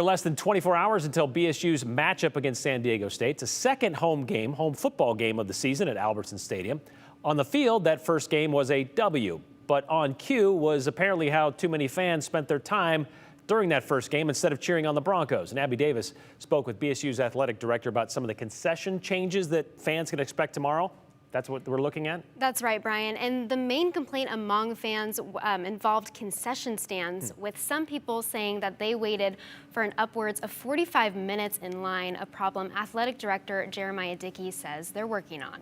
Less than 24 hours until BSU's matchup against San Diego State. It's a second home football game of the season at Albertsons Stadium. On the field, that first game was a W, but on cue was apparently how too many fans spent their time during that first game instead of cheering on the Broncos. And Abby Davis spoke with BSU's athletic director about some of the concession changes that fans can expect tomorrow. That's what we're looking at? That's right, Brian. And the main complaint among fans involved concession stands, with some people saying that they waited for an upwards of 45 minutes in line, a problem athletic director Jeremiah Dickey says they're working on.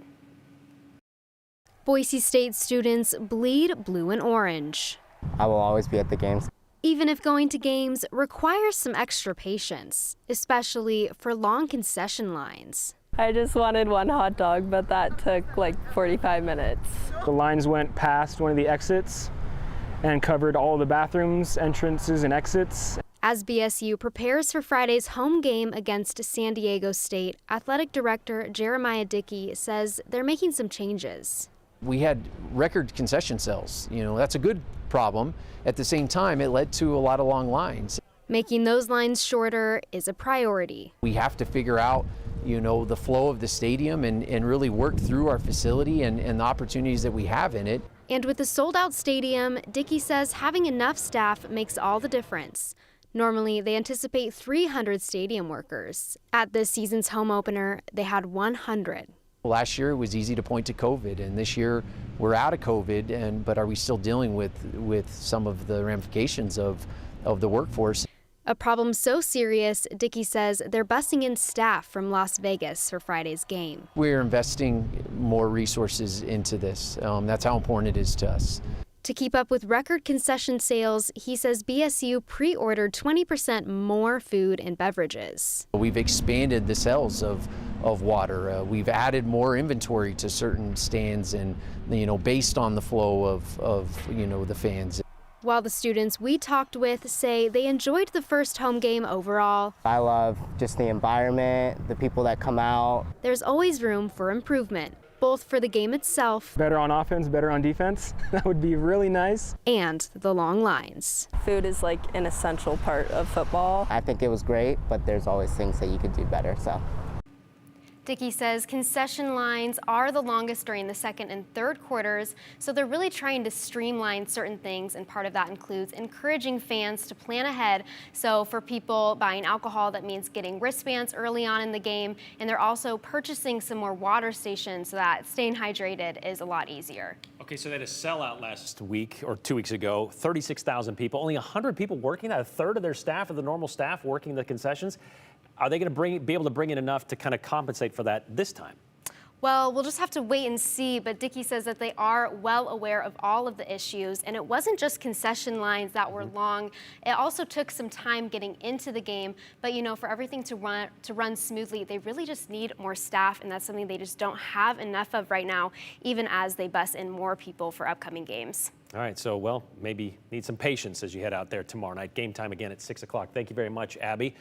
Boise State students bleed blue and orange. I will always be at the games. Even if going to games requires some extra patience, especially for long concession lines. I just wanted one hot dog, but that took like 45 minutes. The lines went past one of the exits and covered all the bathrooms, entrances, and exits. As BSU prepares for Friday's home game against San Diego State, athletic director Jeremiah Dickey says they're making some changes. We had record concession sales. That's a good problem. At the same time, it led to a lot of long lines. Making those lines shorter is a priority. We have to figure out the flow of the stadium and really work through our facility and the opportunities that we have in it. And with a sold-out stadium, Dickey says having enough staff makes all the difference. Normally, they anticipate 300 stadium workers. At this season's home opener, they had 100. Last year, it was easy to point to COVID, and this year we're out of COVID, but are we still dealing with some of the ramifications of the workforce? A problem so serious, Dickey says they're busing in staff from Las Vegas for Friday's game. We're investing more resources into this. That's how important it is to us. To keep up with record concession sales, he says BSU pre-ordered 20% more food and beverages. We've expanded the sales of water. We've added more inventory to certain stands and, based on the flow of the fans. While the students we talked with say they enjoyed the first home game overall, I love just the environment, the people that come out. There's always room for improvement, both for the game itself. Better on offense, better on defense. That would be really nice. And the long lines. Food is like an essential part of football. I think it was great, but there's always things that you could do better, so. Dickey says concession lines are the longest during the second and third quarters, so they're really trying to streamline certain things, and part of that includes encouraging fans to plan ahead. So for people buying alcohol, that means getting wristbands early on in the game, and they're also purchasing some more water stations so that staying hydrated is a lot easier. Okay, so they had a sellout last week or 2 weeks ago, 36,000 people, only 100 people working, a third of their staff, of the normal staff working the concessions. Are they going to be able to bring in enough to kind of compensate for that this time? Well, we'll just have to wait and see, but Dickey says that they are well aware of all of the issues, and it wasn't just concession lines that were long. It also took some time getting into the game, but for everything to run smoothly, they really just need more staff, and that's something they just don't have enough of right now, even as they bus in more people for upcoming games. All right, so maybe need some patience as you head out there tomorrow night. Game time again at 6 o'clock. Thank you very much, Abby.